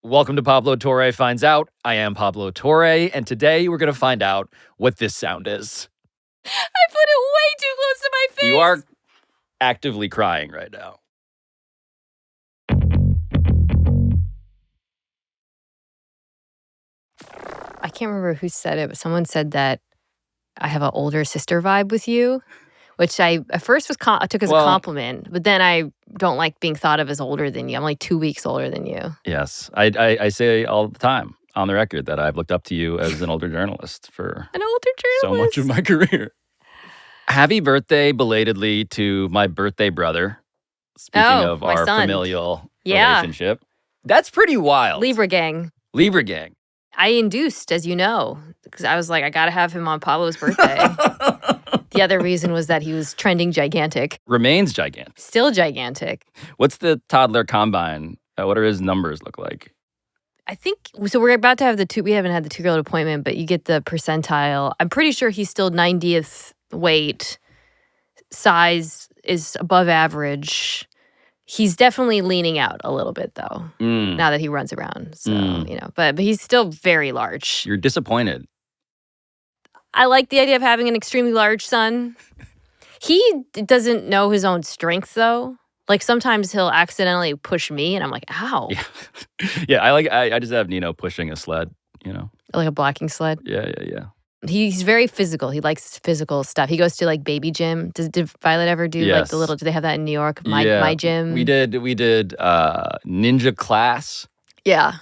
Welcome to Pablo Torre Finds Out. I am Pablo Torre, and today we're going to find out what this sound is. I put it way too close to my face. You are actively crying right now. I can't remember who said it, but someone said that I have an older sister vibe with you, which I at first I took as a compliment, but then I don't like being thought of as older than you. I'm like 2 weeks older than you. Yes. I say all the time on the record that I've looked up to you as an older journalist for so much of my career. Happy birthday belatedly to my birthday brother. Speaking of our familial relationship. That's pretty wild. Libra gang. I induced, as you know, because I was like, I got to have him on Pablo's birthday. The other reason was that he was trending gigantic. Remains gigantic. Still gigantic. What's the toddler combine? What are his numbers look like? I think, so we're about to have we haven't had the 2-year-old appointment, but you get the percentile. I'm pretty sure he's still 90th weight. Size is above average. He's definitely leaning out a little bit, though, now that he runs around. So, but he's still very large. You're disappointed. I like the idea of having an extremely large son. He doesn't know his own strength, though. Like, sometimes he'll accidentally push me, and I'm like, ow. Yeah, I just have Nino pushing a sled, Like a blocking sled? Yeah. He's very physical. He likes physical stuff. He goes to like baby gym. Did Violet ever do like the little? Do they have that in New York? My gym. We did ninja class. Yeah.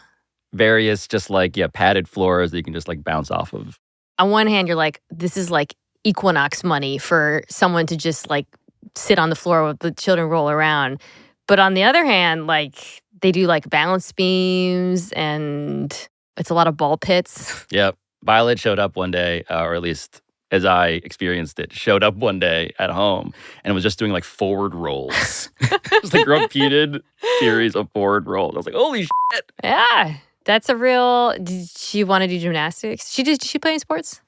Various just padded floors that you can just like bounce off of. On one hand, you're like, this is like Equinox money for someone to just like sit on the floor with the children roll around. But on the other hand, like they do like balance beams and it's a lot of ball pits. Yep. Violet showed up one day, or at least as I experienced it, showed up one day at home and was just doing like forward rolls. Just like repeated series of forward rolls. I was like, holy shit. Yeah, that's a real. Did she want to do gymnastics? Did she play any sports?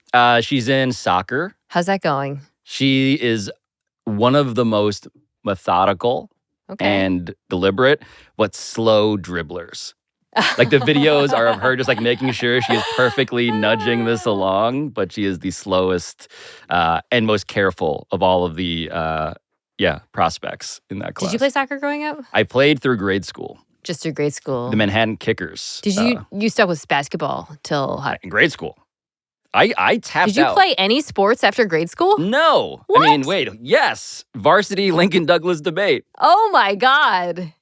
She's in soccer. How's that going? She is one of the most methodical and deliberate, but slow dribblers. Like the videos are of her just like making sure she is perfectly nudging this along, but she is the slowest and most careful of all of the prospects in that class. Did you play soccer growing up? I played through grade school. Just through grade school? The Manhattan Kickers. Did you stuck with basketball till in grade school? I tapped out. Did you play any sports after grade school? No. What? I mean, wait. Yes. Varsity Lincoln Douglas debate. Oh my God.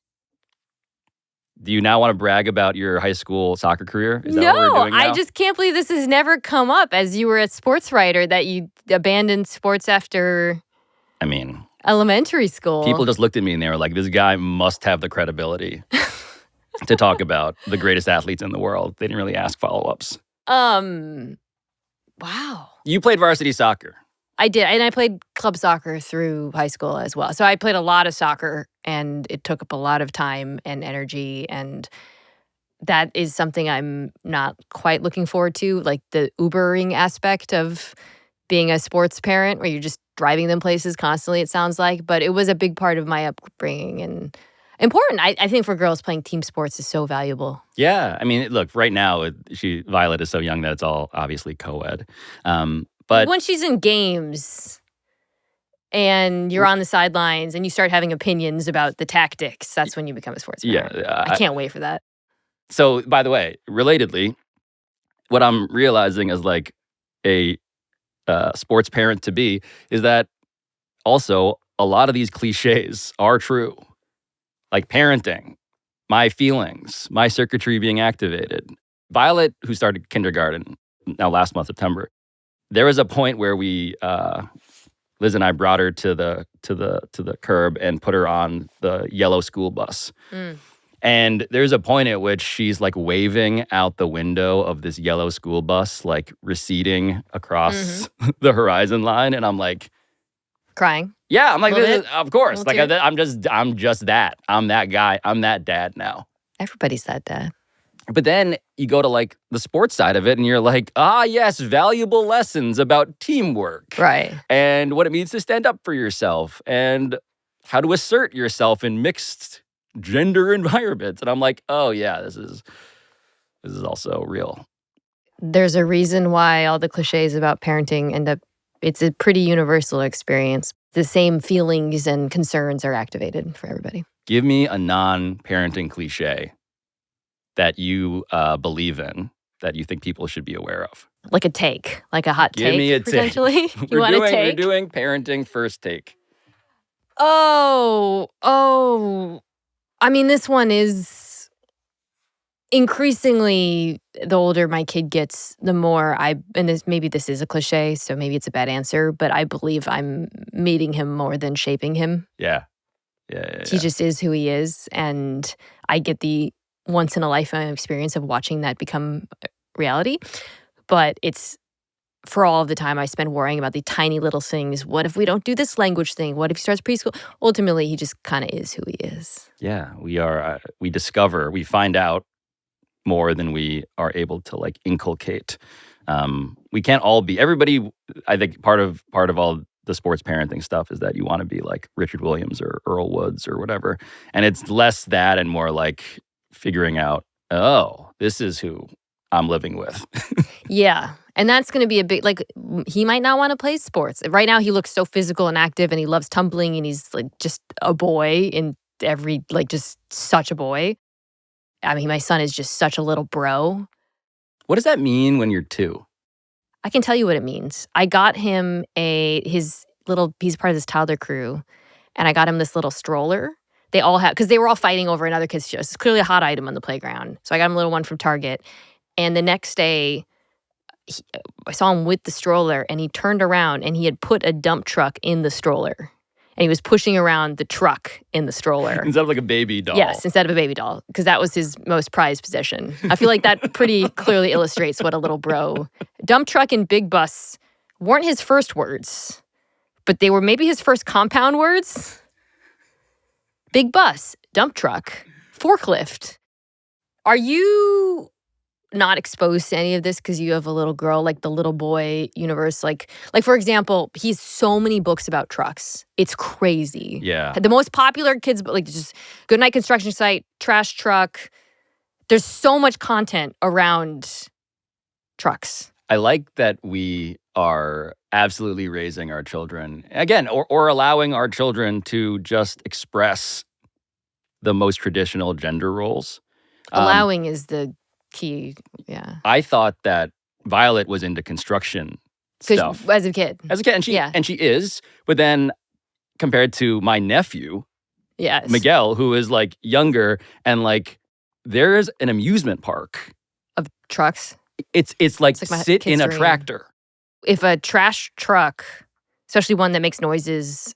Do you now want to brag about your high school soccer career? Is that no, what we're doing now? I just can't believe this has never come up as you were a sports writer that you abandoned sports after elementary school. People just looked at me and they were like, this guy must have the credibility to talk about the greatest athletes in the world. They didn't really ask follow-ups. Wow. You played varsity soccer. I did, and I played club soccer through high school as well. So I played a lot of soccer, and it took up a lot of time and energy, and that is something I'm not quite looking forward to, like the Ubering aspect of being a sports parent, where you're just driving them places constantly, it sounds like. But it was a big part of my upbringing and important. I think for girls, playing team sports is so valuable. Yeah. I mean, look, right now, Violet is so young that it's all obviously co-ed. But when she's in games and you're on the sidelines and you start having opinions about the tactics, that's when you become a sports parent. Yeah, I can't wait for that. So, by the way, relatedly, what I'm realizing as like a sports parent to be is that also a lot of these cliches are true. Like parenting, my feelings, my circuitry being activated. Violet, who started kindergarten now last month, September, there was a point where we, Liz and I brought her to the curb and put her on the yellow school bus. And there's a point at which she's like waving out the window of this yellow school bus, like receding across the horizon line. And I'm like, crying. Yeah, I'm like, of course. Like, I'm just that. I'm that guy. I'm that dad now. Everybody's that dad. But then you go to like the sports side of it and you're like, yes, valuable lessons about teamwork. Right. And what it means to stand up for yourself and how to assert yourself in mixed gender environments. And I'm like, oh yeah, this is this is also real. There's a reason why all the cliches about parenting end up it's a pretty universal experience. The same feelings and concerns are activated for everybody. Give me a non-parenting cliche that you believe in that you think people should be aware of. Like a take, like a hot Give take, me a take. potentially. You want a We're take? doing parenting first take. Oh. I mean, this one is increasingly the older my kid gets, the more and this is a cliche, so maybe it's a bad answer, but I believe I'm meeting him more than shaping him. Yeah. He just is who he is, and I get the once in a lifetime experience of watching that become reality. But it's for all of the time I spend worrying about the tiny little things. What if we don't do this language thing? What if he starts preschool? Ultimately, he just kind of is who he is. Yeah, we are. We find out more than we are able to like inculcate. We can't all be everybody. I think part of all the sports parenting stuff is that you want to be like Richard Williams or Earl Woods or whatever, and it's less that and more like figuring out, oh, this is who I'm living with. Yeah. And that's going to be a big, like, he might not want to play sports. Right now, he looks so physical and active and he loves tumbling and he's like just a boy in just such a boy. I mean, my son is just such a little bro. What does that mean when you're 2? I can tell you what it means. I got him he's part of this toddler crew, and I got him this little stroller. They all have, because they were all fighting over another kid's show. It's clearly a hot item on the playground. So I got him a little one from Target. And the next day, I saw him with the stroller, and he turned around and he had put a dump truck in the stroller. And he was pushing around the truck in the stroller. Instead of like a baby doll. Yes, instead of a baby doll, because that was his most prized possession. I feel like that pretty clearly illustrates what a little bro. Dump truck and big bus weren't his first words, but they were maybe his first compound words. Big bus, dump truck, forklift. Are you not exposed to any of this because you have a little girl, like the little boy universe? Like for example, he's so many books about trucks. It's crazy. Yeah. The most popular kids, like just Goodnight Construction Site, Trash Truck. There's so much content around trucks. I like that we are absolutely raising our children again, or allowing our children to just express the most traditional gender roles. Allowing is the key. Yeah. I thought that Violet was into construction stuff as a kid, and she is. But then compared to my nephew, yes, Miguel, who is like younger, and like there's an amusement park of trucks. It's like sit in a tractor. If a trash truck, especially one that makes noises,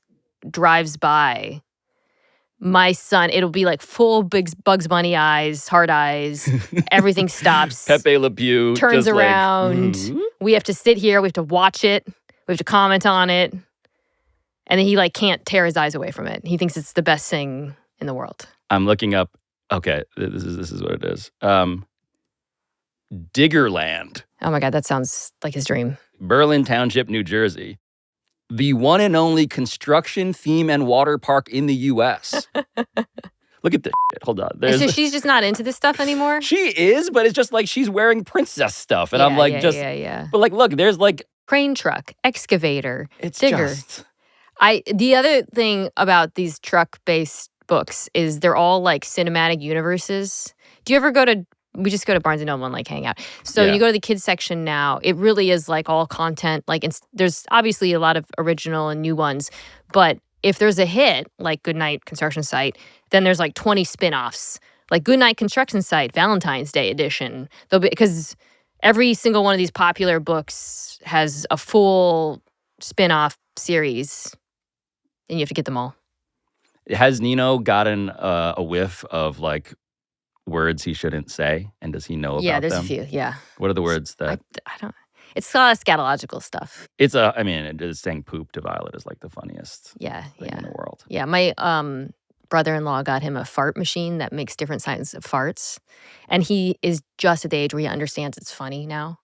drives by, my son, it'll be like full big Bugs Bunny eyes, hard eyes. Everything stops. Pepe Le Pew turns around. We have to sit here. We have to watch it. We have to comment on it. And then he like can't tear his eyes away from it. He thinks it's the best thing in the world. I'm looking up. Okay, this is what it is. Diggerland. Oh my God, that sounds like his dream. Berlin Township, New Jersey. The one and only construction, theme, and water park in the U.S. Look at this shit. Hold on. So she's just not into this stuff anymore? She is, but it's just like she's wearing princess stuff. And I'm like, yeah. But like, look, there's like... crane truck, excavator, it's digger. Just... The other thing about these truck-based books is they're all like cinematic universes. Do you ever we just go to Barnes & Noble and like hang out. So you go to the kids section now, it really is like all content. Like there's obviously a lot of original and new ones, but if there's a hit, like Goodnight Construction Site, then there's like 20 spin-offs. Like Goodnight Construction Site, Valentine's Day edition. Because every single one of these popular books has a full spin-off series, and you have to get them all. Has Nino gotten a whiff of like words he shouldn't say, and does he know about them? Yeah, there's a few. Yeah. What are the words that I don't? It's a lot of scatological stuff. I mean, saying poop to Violet is like the funniest thing in the world. Yeah, my brother-in-law got him a fart machine that makes different kinds of farts, and he is just at the age where he understands it's funny now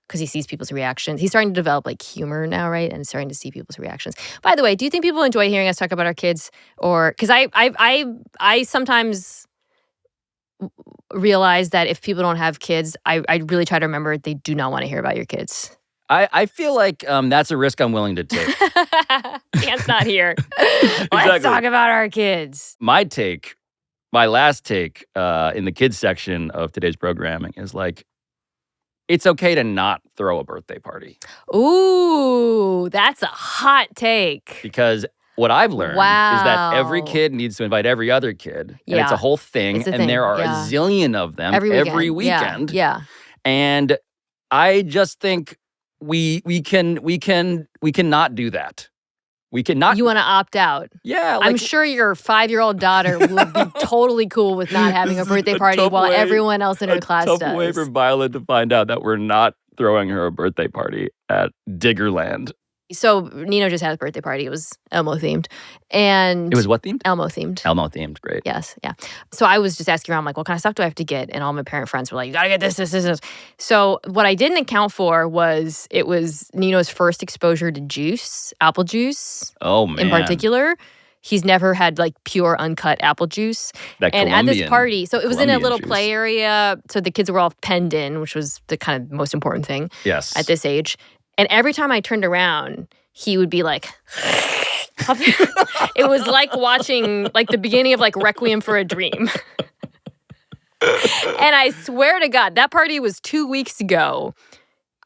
because he sees people's reactions. He's starting to develop like humor now, right? And starting to see people's reactions. By the way, do you think people enjoy hearing us talk about our kids, or because I sometimes realize that if people don't have kids, I really try to remember they do not want to hear about your kids. I feel like that's a risk I'm willing to take. Dan's not here. Exactly. Let's talk about our kids. My last take in the kids section of today's programming is like, it's okay to not throw a birthday party. Ooh, that's a hot take. Because what I've learned is that every kid needs to invite every other kid. And it's a whole thing. It's a and thing, there are a yeah. zillion of them every weekend. Yeah. And I just think we cannot do that. We cannot. You want to opt out. Yeah. I'm sure your 5-year-old daughter would be totally cool with not having a birthday party while everyone else in her class does. Tough way for Violet to find out that we're not throwing her a birthday party at Diggerland. So Nino just had a birthday party. It was Elmo themed. And it was what themed? Elmo themed. Elmo themed, great. Yes, yeah. So I was just asking around, like, what kind of stuff do I have to get? And all my parent friends were like, you gotta get this. So what I didn't account for was it was Nino's first exposure to juice, apple juice. Oh, man. In particular. He's never had like pure uncut apple juice. And at this party, so it was in a little juice. Play area. So the kids were all penned in, which was the kind of most important thing at this age. And every time I turned around, he would be like, it was like watching like the beginning of like Requiem for a Dream. And I swear to God, that party was 2 weeks ago.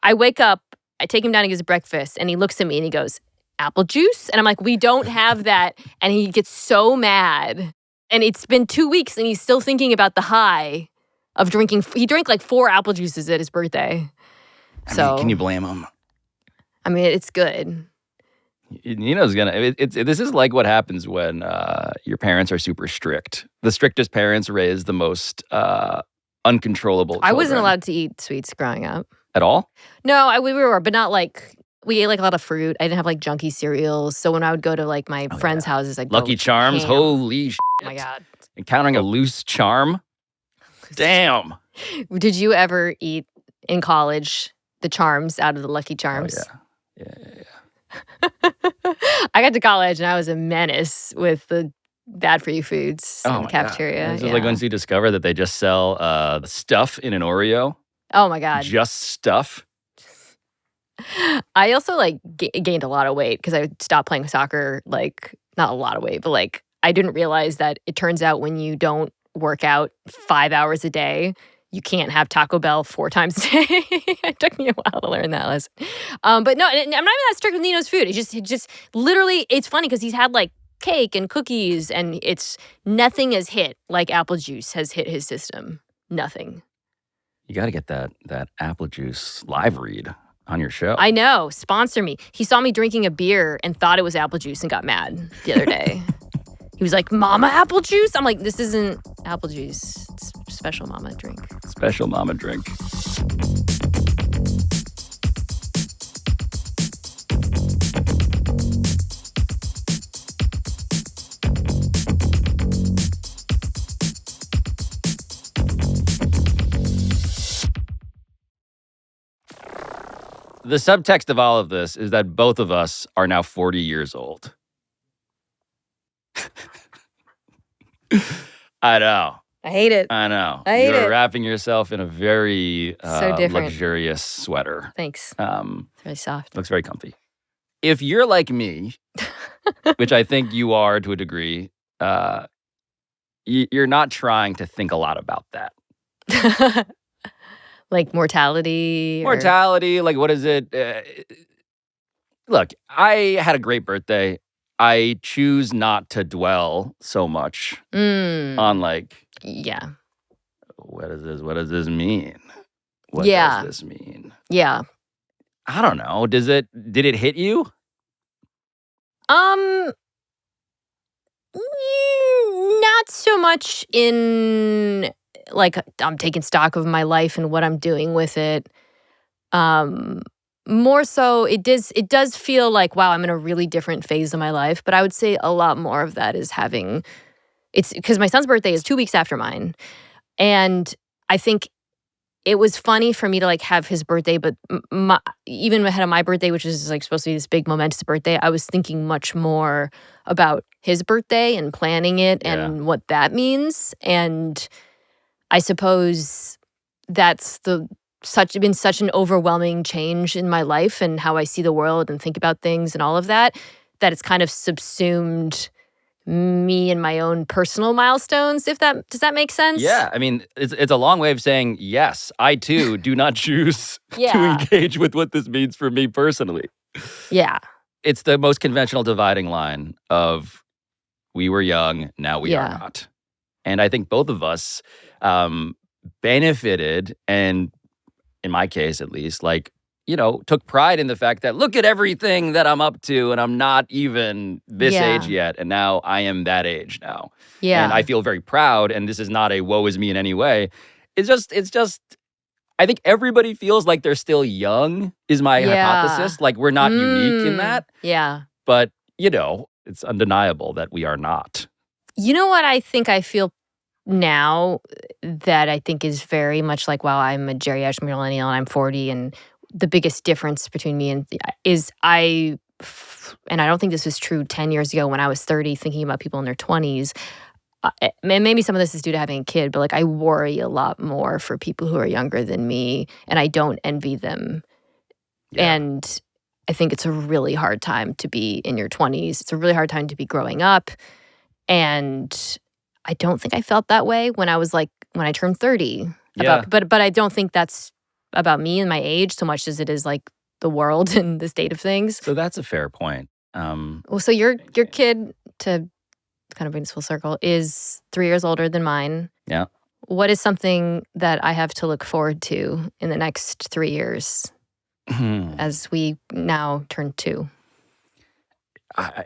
I wake up, I take him down to get his breakfast, and he looks at me and he goes, apple juice? And I'm like, we don't have that. And he gets so mad. And it's been 2 weeks and he's still thinking about the high of drinking. He drank like 4 apple juices at his birthday. I mean, can you blame him? I mean, it's good. Nino's gonna. This is like what happens when your parents are super strict. The strictest parents raise the most uncontrollable children. I wasn't allowed to eat sweets growing up. At all? No, we were, but not like, we ate like a lot of fruit. I didn't have like junky cereals. So when I would go to like my friends' houses, I'd Lucky go Charms? ham. Holy shit. Oh my God. Encountering a loose charm? Damn. Did you ever eat in college the charms out of the Lucky Charms? Oh, yeah. I got to college and I was a menace with the bad for you foods in the cafeteria. It's just like once you discover that they just sell the stuff in an Oreo. Oh my God. Just stuff. I also like gained a lot of weight because I stopped playing soccer, like not a lot of weight, but like I didn't realize that it turns out when you don't work out 5 hours a day, you can't have Taco Bell 4 times a day. It took me a while to learn that lesson. But no, I'm not even that strict with Nino's food. It just literally, it's funny because he's had like cake and cookies and it's nothing has hit like apple juice has hit his system. Nothing. You got to get that apple juice live read on your show. I know. Sponsor me. He saw me drinking a beer and thought it was apple juice and got mad the other day. He was like, Mama apple juice? I'm like, this isn't apple juice. It's special mama drink. Special mama drink. The subtext of all of this is that both of us are now 40 years old. I know. I hate it. I know. I hate You're it. wrapping yourself in a very So different. luxurious sweater. Thanks. It's really soft. Looks very comfy. If you're like me, which I think you are to a degree, you're not trying to think a lot about that. Like mortality? Mortality, like what is it? Look, I had a great birthday. I choose not to dwell so much on like, yeah. What is this? What does this mean? What Yeah. does this mean? Yeah. I don't know. Did it hit you? Not so much in like I'm taking stock of my life and what I'm doing with it. More so it does feel like, wow, I'm in a really different phase of my life, but I would say a lot more of that is it's because my son's birthday is 2 weeks after mine. And I think it was funny for me to like have his birthday, but even ahead of my birthday, which is like supposed to be this big momentous birthday, I was thinking much more about his birthday and planning it and what that means. And I suppose that's been such an overwhelming change in my life and how I see the world and think about things and all of that, that it's kind of subsumed me and my own personal milestones, does that make sense? Yeah, I mean, it's a long way of saying, yes, I too do not choose to Yeah. engage with what this means for me personally. Yeah. It's the most conventional dividing line of we were young, now we are Yeah. not. And I think both of us benefited, and in my case at least, like, took pride in the fact that look at everything that I'm up to, and I'm not even this age Yeah. yet, and now I am that age now. Yeah. And I feel very proud, and this is not a woe is me in any way. It's just I think everybody feels like they're still young, is my hypothesis. Like, we're not unique in that. Yeah. But, it's undeniable that we are not. You know what I think I feel now that I think is very much like, wow, I'm a geriatric millennial and I'm 40, and the biggest difference between me and is and I don't think this was true 10 years ago when I was 30 thinking about people in their 20s. And maybe some of this is due to having a kid, but like I worry a lot more for people who are younger than me, and I don't envy them. Yeah. And I think it's a really hard time to be in your 20s. It's a really hard time to be growing up. And I don't think I felt that way when I turned 30. Yeah. But I don't think that's about me and my age so much as it is like the world and the state of things. So that's a fair point. Well, so your kid, to kind of bring this full circle, is 3 years older than mine. Yeah. What is something that I have to look forward to in the next 3 years as we now turn 2?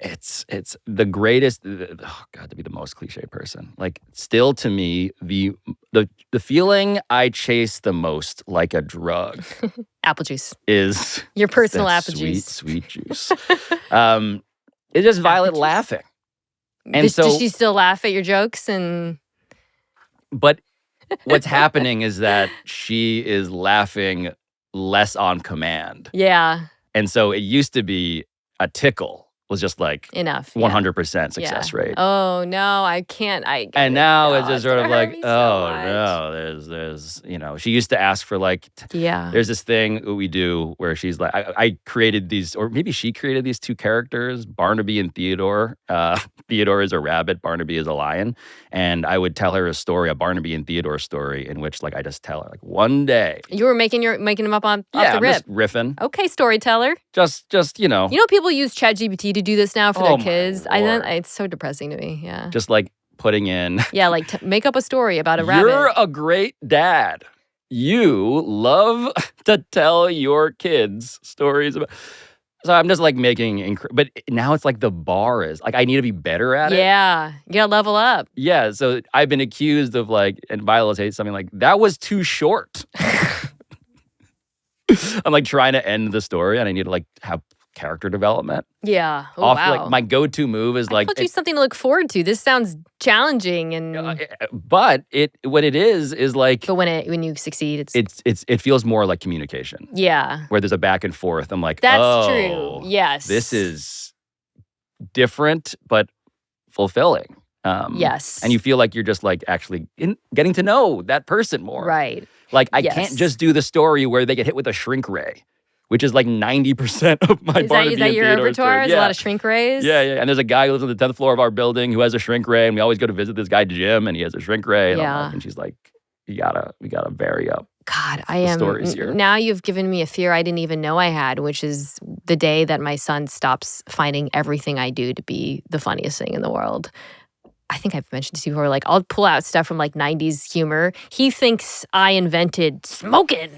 It's the greatest. Oh God, to be the most cliche person. Like, still to me, the feeling I chase the most, like a drug, Apple juice. is Your personal that apple juice. Sweet juice. It's just Violet juice. laughing, and Does she still laugh at your jokes? But what's happening is that she is laughing less on command, Yeah, and so it used to be a tickle. Was just like enough. 100% success rate. Oh no, I can't. And now it's just sort of like, me so much. no, there's, she used to ask for like, Yeah. there's this thing we do where she's like, I created these, or maybe she created these two characters, Barnaby and Theodore. Theodore is a rabbit, Barnaby is a lion. And I would tell her a story, a Barnaby and Theodore story, in which like I just tell her like one day. You were making them up off the I'm rip. just riffing. Okay, storyteller. Just. You know, people use ChatGPT to do this now for their my kids. Lord. It's so depressing to me. Yeah. Just like putting in. Yeah, like make up a story about a rabbit. You're a great dad. You love to tell your kids stories about. So I'm just like making, but now it's like the bar is like I need to be better at it. Yeah, you gotta level up. Yeah, so I've been accused of like, and Viola says something like, that was too short. I'm like trying to end the story, and I need to like have character development. Yeah. Oh, wow. Like my go-to move is like, I told you something to look forward to. This sounds challenging, and but what it is like. But when you succeed, it feels more like communication. Yeah. Where there's a back and forth. I'm like, that's true. Yes. This is different but fulfilling. Yes. And you feel like you're just like actually getting to know that person more. Right. Like I can't just do the story where they get hit with a shrink ray, which is like 90% of my Barnaby Is that your Theodore repertoire? story. There's a lot of shrink rays? Yeah. And there's a guy who lives on the 10th floor of our building who has a shrink ray, and we always go to visit this guy, Jim, and he has a shrink ray. And, and she's like, we gotta vary up. God, I am. Stories here. Now you've given me a fear I didn't even know I had, which is the day that my son stops finding everything I do to be the funniest thing in the world. I think I've mentioned this before. Like, I'll pull out stuff from like 90s humor. He thinks I invented smoking.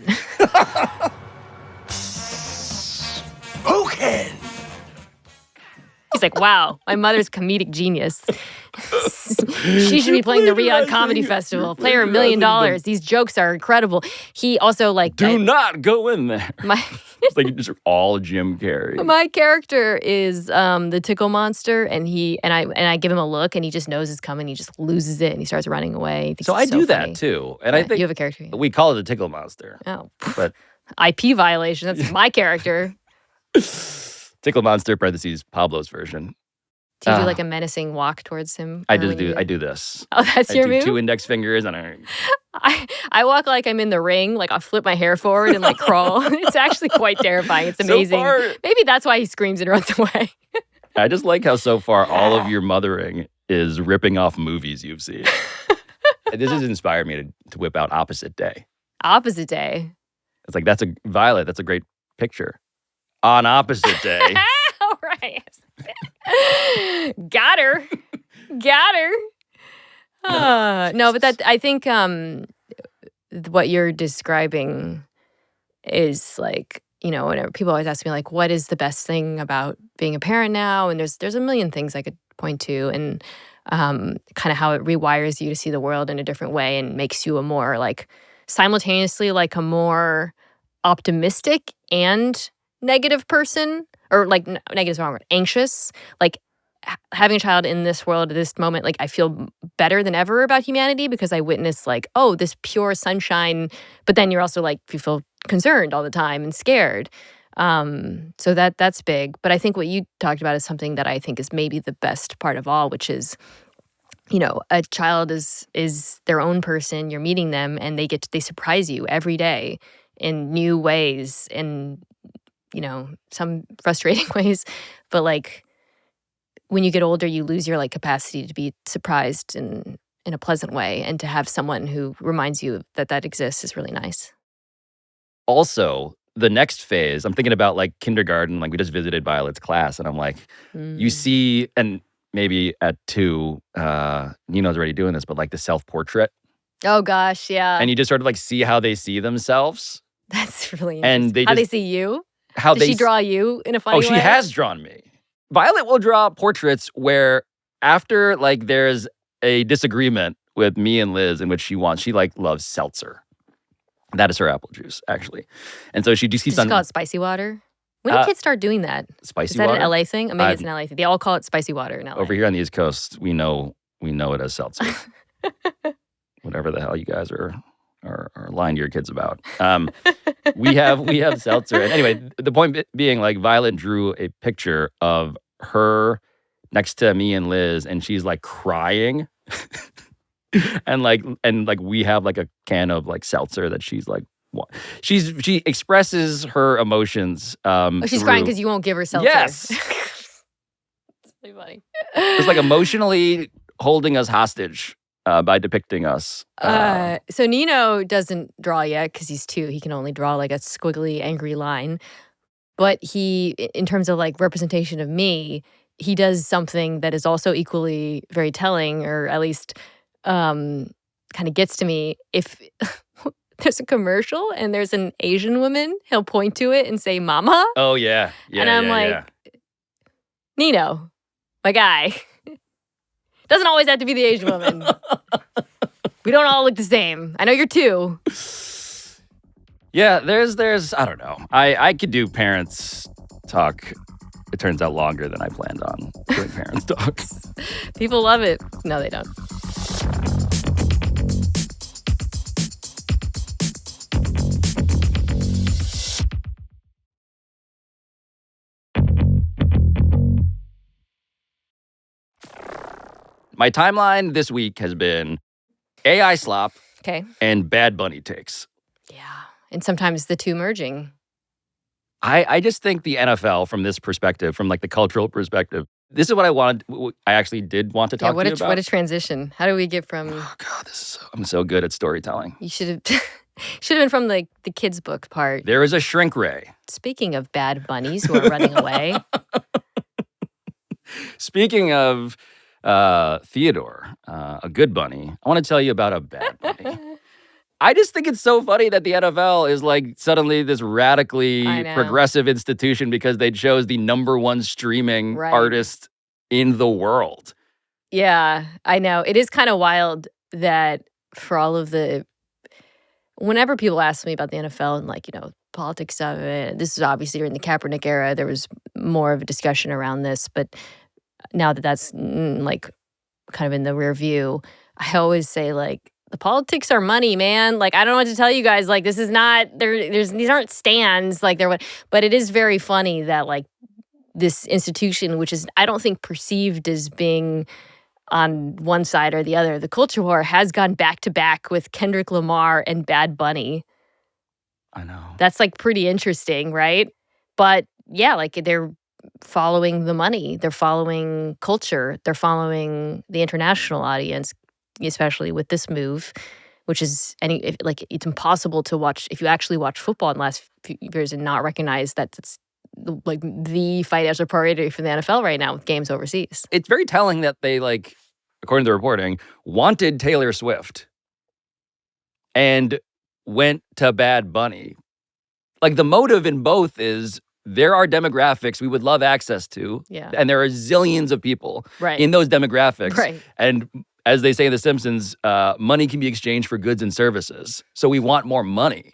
Smoking. He's like, wow, my mother's comedic genius. She should be playing the Riyadh Comedy Festival. Play her $1 million. These jokes are incredible. He also like do not go in there. It's like just all Jim Carrey. My character is the tickle monster, and I give him a look, and he just knows it's coming. He just loses it, and he starts running away. So I do that too, and I think you have a character. We call it the tickle monster. Oh, but IP violation. That's my character. Tickle monster (parentheses Pablo's version). Do you do like a menacing walk towards him? I do this. Oh, that's your move? 2 index fingers and I walk like I'm in the ring, like I'll flip my hair forward and like crawl. It's actually quite terrifying. It's amazing. So far, maybe that's why he screams and runs away. I just like how so far all of your mothering is ripping off movies you've seen. This has inspired me to whip out Opposite Day. Opposite Day. It's like, Violet, that's a great picture. On Opposite Day. All right. Got her. No, but I think what you're describing is like, whenever people always ask me like, what is the best thing about being a parent now? And there's a million things I could point to, and kind of how it rewires you to see the world in a different way and makes you a more like simultaneously like a more optimistic and negative person, or like negative is the wrong word, anxious. Like having a child in this world at this moment, like I feel better than ever about humanity because I witness like, oh, this pure sunshine, but then you're also like, you feel concerned all the time and scared. So that's big. But I think what you talked about is something that I think is maybe the best part of all, which is, a child is their own person. You're meeting them, and they surprise you every day in new ways, and some frustrating ways. But like when you get older, you lose your like capacity to be surprised in a pleasant way, and to have someone who reminds you that exists is really nice. Also, the next phase, I'm thinking about like kindergarten, like we just visited Violet's class, and I'm like, you see, and maybe at 2, Nino's already doing this, but like the self-portrait. Oh gosh, yeah. And you just sort of like see how they see themselves. That's really interesting. And how they see you? How Did she draw you in a funny way? Oh, she has drawn me. Violet will draw portraits where after like there's a disagreement with me and Liz in which she like loves seltzer. That is her apple juice, actually. And so she just keeps on. Call it spicy water? When did kids start doing that? Spicy water? Is that water? an LA thing? Or maybe it's an LA thing. They all call it spicy water in LA. Over here on the East Coast, we know it as seltzer. Whatever the hell you guys are lying to your kids about. We have seltzer. And anyway, the point being, like, Violet drew a picture of her next to me and Liz, and she's like crying. and we have like a can of like seltzer that she's like, she expresses her emotions. She's crying because you won't give her seltzer. Yes. It's really funny. It's like emotionally holding us hostage by depicting us. So Nino doesn't draw yet because he's 2. He can only draw like a squiggly, angry line. But he, in terms of like representation of me, he does something that is also equally very telling, or at least kind of gets to me. If there's a commercial and there's an Asian woman, he'll point to it and say, "Mama." Oh, yeah. And I'm Nino, my guy. Doesn't always have to be the Asian woman. We don't all look the same. I know you're 2. Yeah, there's I don't know. I could do parents talk. It turns out longer than I planned on doing parents talk. People love it. No, they don't. My timeline this week has been AI slop and Bad Bunny takes. Yeah, and sometimes the 2 merging. I just think the NFL, from this perspective, from like the cultural perspective, this is what I actually did want to talk to you about. What a transition. How do we get from... Oh, God, I'm so good at storytelling. You should have been from the kids' book part. There is a shrink ray. Speaking of bad bunnies who are running away. Speaking of Theodore, a good bunny, I want to tell you about a bad bunny. I just think it's so funny that the NFL is like suddenly this radically progressive institution because they chose the #1 streaming artist in the world. Yeah, I know. It is kind of wild that for all of whenever people ask me about the NFL and like, politics of it, this is obviously during the Kaepernick era, there was more of a discussion around this, but now that that's like kind of in the rear view, I always say like, the politics are money, man. Like, I don't know what to tell you guys. Like, this is not these aren't stands. Like, but it is very funny that like this institution, which is, I don't think, perceived as being on one side or the other. The culture war has gone back to back with Kendrick Lamar and Bad Bunny. I know. That's like pretty interesting, right? But yeah, like they're following the money, they're following culture, they're following the international audience, especially with this move, which is like it's impossible to watch if you actually watch football in the last few years and not recognize that it's like the financial priority for the NFL right now with games overseas. It's very telling that they, like, according to the reporting, wanted Taylor Swift and went to Bad Bunny. Like, the motive in both is there are demographics we would love access to. Yeah. And there are zillions of people Right. in those demographics. Right. And as they say in The Simpsons, money can be exchanged for goods and services. So we want more money.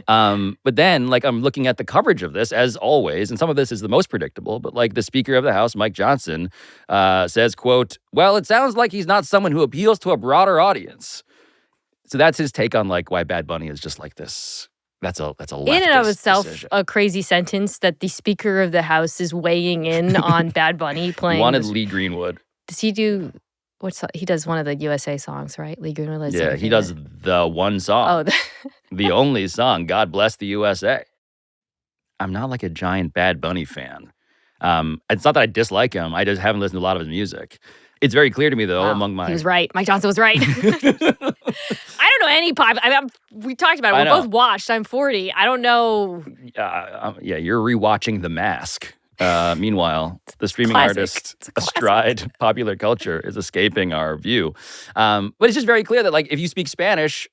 But then, like, I'm looking at the coverage of this, as always, and some of this is the most predictable, but like the Speaker of the House, Mike Johnson, says, quote, well, it sounds like he's not someone who appeals to a broader audience. So that's his take on, like, why Bad Bunny is just like this. That's a leftist In and of itself, decision. a crazy sentence that the Speaker of the House is weighing in on Bad Bunny playing. He wanted Lee Greenwood. Does he do he does one of the USA songs, right? Lee Greenwood. Yeah, he does the one song. Oh, the only song, God Bless the USA. I'm not like a giant Bad Bunny fan. It's not that I dislike him. I just haven't listened to a lot of his music. It's very clear to me, though, among my... He was right. Mike Johnson was right. I don't know any pop. We talked about it. We're both washed. I'm 40. I don't know. Yeah, you're rewatching The Mask. Meanwhile, the streaming artist astride popular culture is escaping our view. But it's just very clear that, like, if you speak Spanish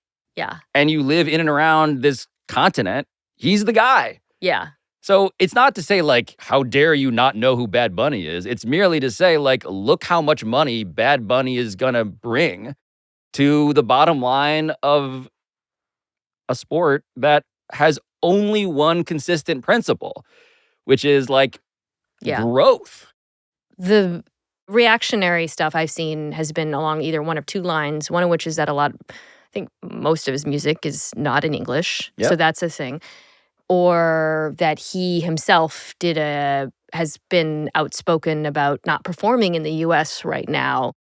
and you live in and around this continent, he's the guy. Yeah. So it's not to say, like, how dare you not know who Bad Bunny is. It's merely to say, like, look how much money Bad Bunny is going to bring to the bottom line of a sport that has only one consistent principle, which is, like, growth. The reactionary stuff I've seen has been along either one of two lines, one of which is that I think most of his music is not in English. Yep. So that's a thing. Or that he himself has been outspoken about not performing in the U.S. right now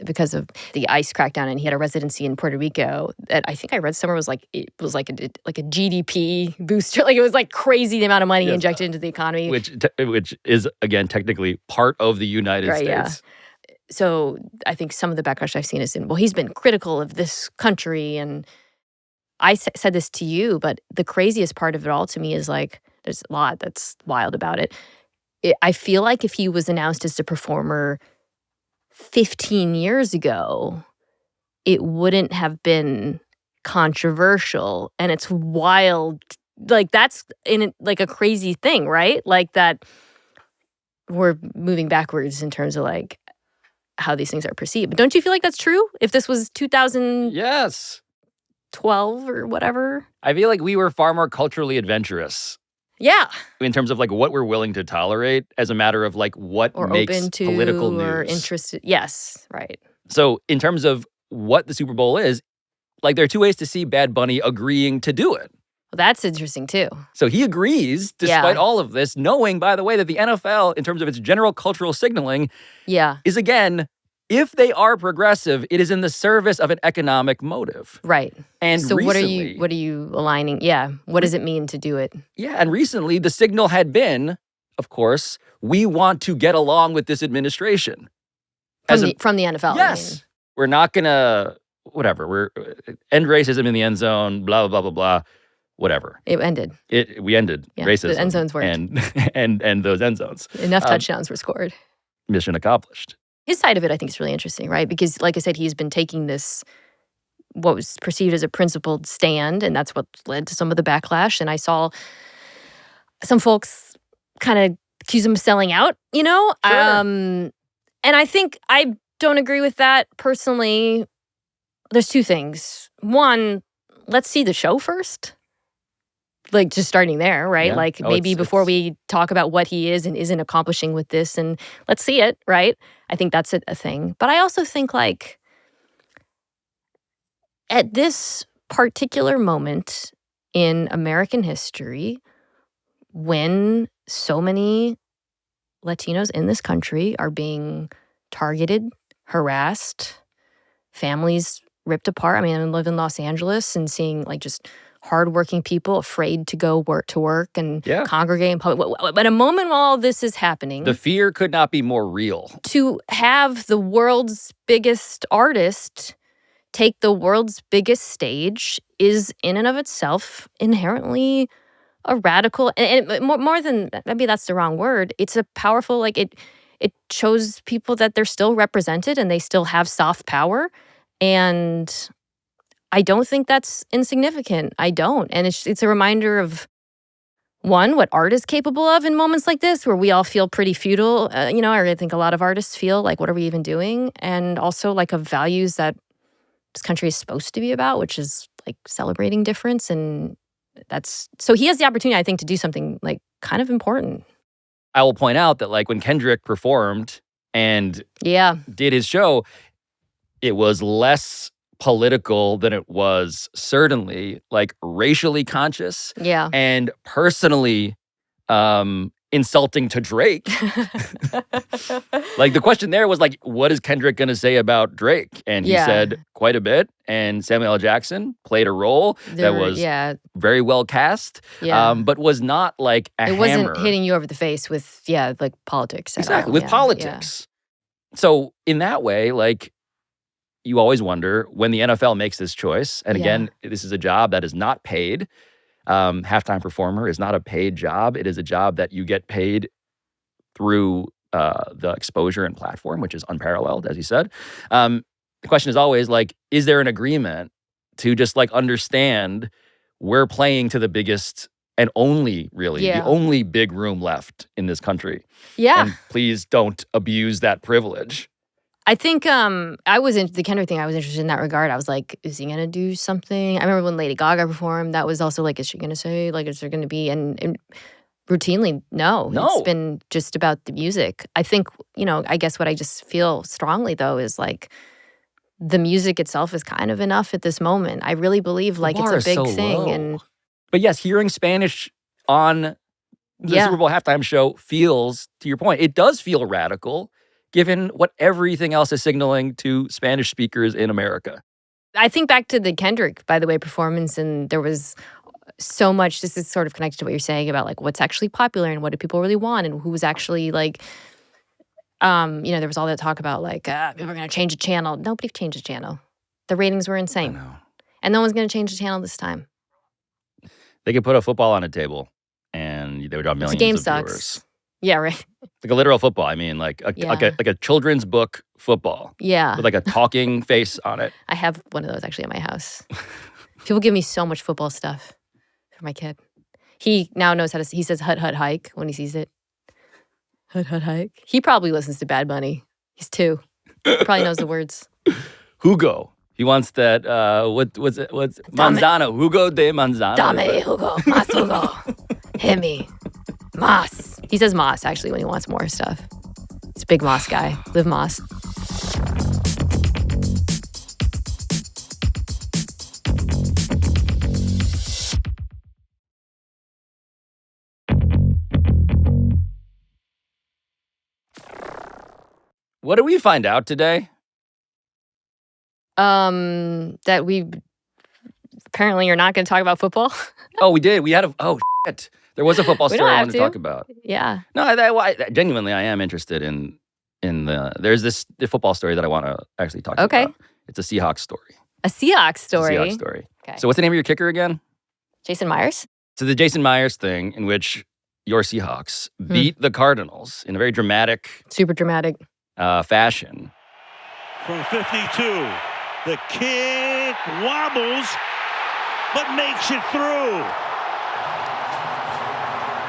because of the ICE crackdown, and he had a residency in Puerto Rico that I think I read somewhere was like a GDP booster. Like, it was like crazy the amount of money injected into the economy, which is, again, technically part of the United States. Yeah. So I think some of the backlash I've seen is he's been critical of this country, and I said this to you, but the craziest part of it all to me is, like, there's a lot that's wild about it. I feel like if he was announced as a performer 15 years ago, it wouldn't have been controversial. And it's wild. Like, that's like a crazy thing, right? Like, that we're moving backwards in terms of, like, how these things are perceived. But don't you feel like that's true? If this was 2000... Yes. 12 or whatever. I feel like we were far more culturally adventurous. Yeah. In terms of, like, what we're willing to tolerate as a matter of, like, what makes open to political news. Or interested. Yes, right. So in terms of what the Super Bowl is, like, there are two ways to see Bad Bunny agreeing to do it. Well, that's interesting too. So he agrees, despite all of this, knowing, by the way, that the NFL, in terms of its general cultural signaling, is, again, if they are progressive, it is in the service of an economic motive. Right. And so recently, what are you aligning? Yeah. What does it mean to do it? Yeah. And recently, the signal had been, of course, we want to get along with this administration. From the NFL. Yes. I mean. We're not going to, whatever. We're end racism in the end zone, blah, blah, blah, blah, whatever. It ended. We ended racism. The end zones worked. And those end zones. Enough touchdowns were scored. Mission accomplished. His side of it, I think, is really interesting, right? Because, like I said, he's been taking this, what was perceived as a principled stand, and that's what led to some of the backlash. And I saw some folks kind of accuse him of selling out, you know? Sure. And I think I don't agree with that personally. There's two things. One, let's see the show first. Like, just starting there, right? Yeah. Like, maybe before we talk about what he is and isn't accomplishing with this, and let's see it, right? I think that's a thing. But I also think, like, at this particular moment in American history, when so many Latinos in this country are being targeted, harassed, families ripped apart. I mean, I live in Los Angeles and seeing like just hardworking people afraid to go to work and Yeah. congregate in public. But a moment while all this is happening, The fear could not be more real. to have the world's biggest artist take the world's biggest stage is in and of itself inherently a radical, and more than, maybe that's the wrong word, it's a powerful, like it shows people that they're still represented and they still have soft power. And I don't think that's insignificant. I don't. And it's a reminder of, one, what art is capable of in moments like this where we all feel pretty futile. I think a lot of artists feel like, what are we even doing? And also like of values that this country is supposed to be about, which is like celebrating difference. And so he has the opportunity, I think, to do something like kind of important. I will point out that like when Kendrick performed and did his show, it was less political than it was certainly like racially conscious and personally insulting to Drake. Like the question there was like, what is Kendrick going to say about Drake? And he said quite a bit. And Samuel L. Jackson played a role that was very well cast, but was not like a hammer. It wasn't hitting you over the face with, like politics. Exactly, with politics. So in that way, like, you always wonder when the NFL makes this choice. And again, this is a job that is not paid. Halftime performer is not a paid job. It is a job that you get paid through the exposure and platform, which is unparalleled, as you said. The question is always like, is there an agreement to just like understand we're playing to the biggest and only really the only big room left in this country? And please don't abuse that privilege. I think I was in the Kendrick thing. I was interested in that regard. I was like, is he going to do something? I remember when Lady Gaga performed, that was also like, is she going to say, like, is there going to be, and routinely, no. It's been just about the music. I think, I guess what I just feel strongly though is like, the music itself is kind of enough at this moment. I really believe like it's a big thing. Low. And but yes, hearing Spanish on the Super Bowl halftime show feels, to your point, it does feel radical, given what everything else is signaling to Spanish speakers in America. I think back to the Kendrick, by the way, performance, and there was so much, this is sort of connected to what you're saying about like what's actually popular and what do people really want and who was actually like, there was all that talk about like, people are going to change the channel. Nobody changed the channel. The ratings were insane. I know. And no one's going to change the channel this time. They could put a football on a table and they would draw millions the game of sucks. viewers. Yeah, right. Like a literal football. I mean, like a children's book football. Yeah. With like a talking face on it. I have one of those actually at my house. People give me so much football stuff for my kid. He now knows how to, he says hut, hut, hike when he sees it. Hut, hut, hike. He probably listens to Bad Bunny. He's 2. He probably knows the words. Hugo. He wants that, what's manzana. Hugo de manzana. Dame Hugo. Mas Hugo. Hit me. Mas. He says Mas, actually, when he wants more stuff. He's a big Mas guy. Live Mas. What did we find out today? That we apparently you're not going to talk about football. Oh, we did. We had shit. There was a football story I wanted to talk about. Yeah. No, I genuinely, I am interested in there's the football story that I want to actually talk about. It's a Seahawks story. A Seahawks story? It's a Seahawks story. Okay. So what's the name of your kicker again? Jason Myers? So the Jason Myers thing in which your Seahawks beat the Cardinals in a very dramatic... Super dramatic. Fashion. From 52, the kick wobbles, but makes it through.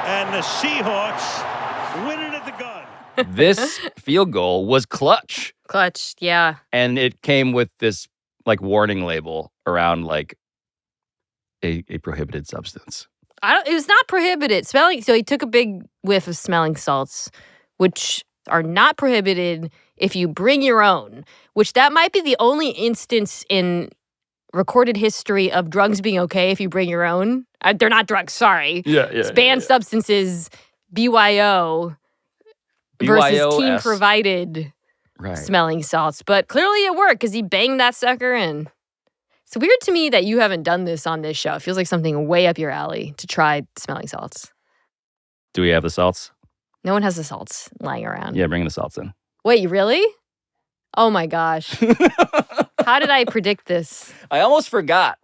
And the Seahawks win it at the gun. This field goal was clutch. Clutch, yeah. And it came with this like warning label around like a prohibited substance. It was not prohibited. So he took a big whiff of smelling salts, which are not prohibited if you bring your own, which that might be the only instance in recorded history of drugs being okay if you bring your own. They're not drugs, sorry. Yeah. It's banned substances, BYO, versus BYOS. team-provided Right. smelling salts. But clearly it worked because he banged that sucker in. It's weird to me that you haven't done this on this show. It feels like something way up your alley to try smelling salts. Do we have the salts? No one has the salts lying around. Yeah, bring the salts in. Wait, really? Oh my gosh. How did I predict this? I almost forgot.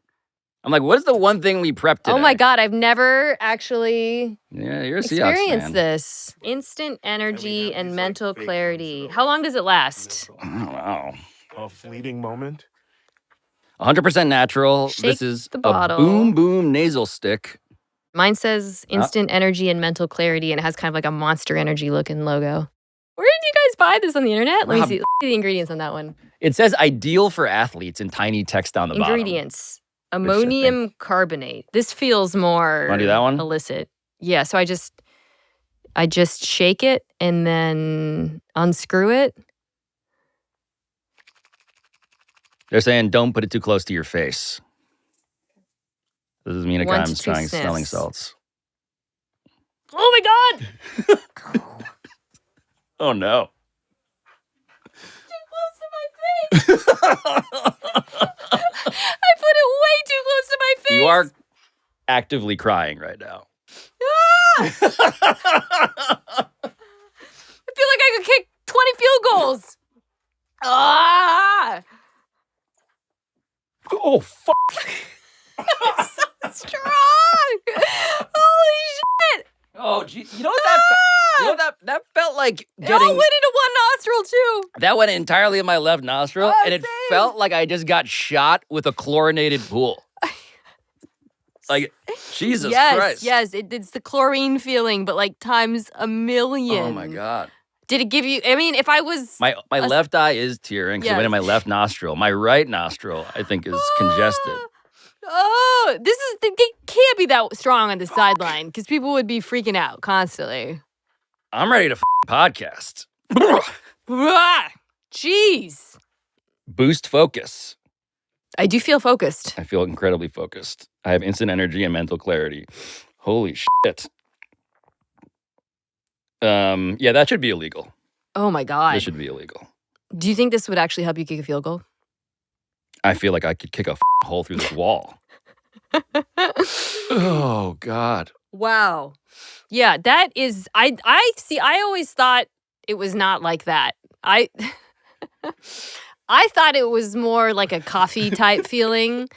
I'm like, what is the one thing we prepped today? Oh my God, I've never actually Yeah, you're a Seahawks experienced fan. this. Instant energy and mental clarity. How long does it last? I don't know. A fleeting moment. 100% natural. Shake This is the a bottle. boom boom nasal stick. Mine says instant energy and mental clarity, and it has kind of like a Monster Energy looking logo. Where did you guys buy this on the internet? Let me see the ingredients on that one. It says ideal for athletes in tiny text on the bottom. Ingredients. Ammonium carbonate. This feels more Wanna do that one? illicit. Yeah, so I just shake it and then unscrew it. They're saying don't put it too close to your face. This is Mina 1 to Kimes 2 trying smelling sniffs. salts. Oh my God! Oh no. Too close to my face! I put it way too close to my face! You are actively crying right now. Ah! I feel like I could kick 20 field goals. Ah! Oh, fuck. It's so strong! Holy shit! Oh, gee. You know what that You know that felt like It getting... all went into one nostril, too. That went entirely in my left nostril, Oh, and it same. felt like I just got shot with a chlorinated pool. Like, Jesus Christ. Yes, it's the chlorine feeling, but like times a million. Oh, my God. Did it give you, I mean, if I was... My left eye is tearing because it went in my left nostril. My right nostril, I think, is congested. Oh, it can't be that strong on the sideline because people would be freaking out constantly. I'm ready to podcast. Ah, jeez. Boost focus. I do feel focused. I feel incredibly focused. I have instant energy and mental clarity. Holy shit. Yeah, that should be illegal. Oh my God. This should be illegal. Do you think this would actually help you kick a field goal? I feel like I could kick a hole through this wall. Oh, God. Wow. Yeah, that is, I see, I always thought it was not like that. I thought it was more like a coffee type feeling,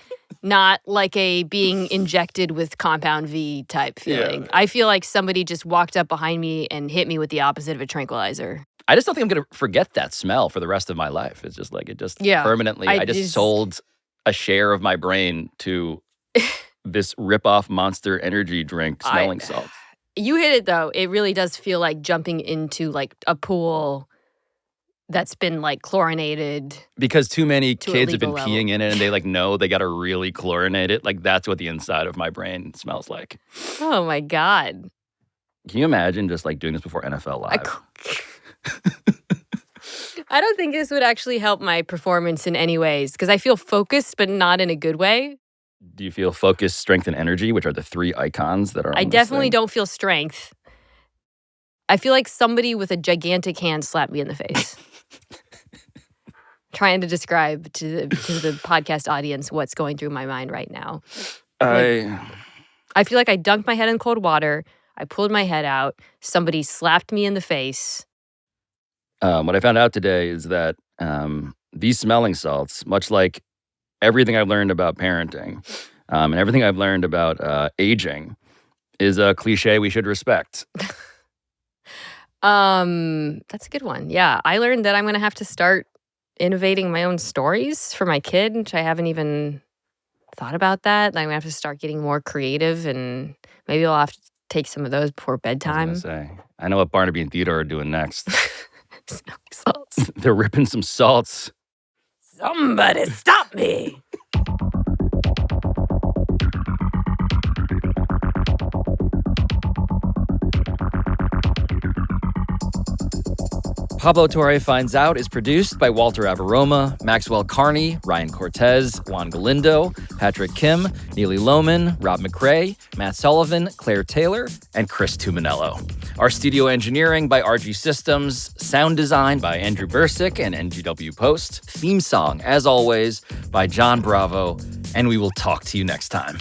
not like a being injected with compound V type feeling. Yeah. I feel like somebody just walked up behind me and hit me with the opposite of a tranquilizer. I just don't think I'm going to forget that smell for the rest of my life. It's just like, permanently, I just sold a share of my brain to this rip-off Monster Energy drink smelling salts. You hit it, though. It really does feel like jumping into like a pool that's been like chlorinated. Because too many to a kids have been legal peeing level. in it and they like know they got to really chlorinate it. Like that's what the inside of my brain smells like. Oh my God. Can you imagine just like doing this before NFL Live? I don't think this would actually help my performance in any ways because I feel focused, but not in a good way. Do you feel focus, strength, and energy, which are the three icons that are on I this definitely thing? don't feel strength. I feel like somebody with a gigantic hand slapped me in the face. Trying to describe to the podcast audience what's going through my mind right now. I feel like I dunked my head in cold water. I pulled my head out. Somebody slapped me in the face. What I found out today is that these smelling salts, much like everything I've learned about parenting and everything I've learned about aging, is a cliche we should respect. That's a good one. Yeah, I learned that I'm going to have to start innovating my own stories for my kid, which I haven't even thought about that. I'm going to have to start getting more creative, and maybe I'll have to take some of those before bedtime. I know what Barnaby and Theodore are doing next. Smelling salts. They're ripping some salts. Somebody stop me. Pablo Torre Finds Out is produced by Walter Avaroma, Maxwell Carney, Ryan Cortez, Juan Galindo, Patrick Kim, Neely Lohman, Rob McRae, Matt Sullivan, Claire Taylor, and Chris Tuminello. Our studio engineering by RG Systems, sound design by Andrew Bursick and NGW Post, theme song, as always, by John Bravo, and we will talk to you next time.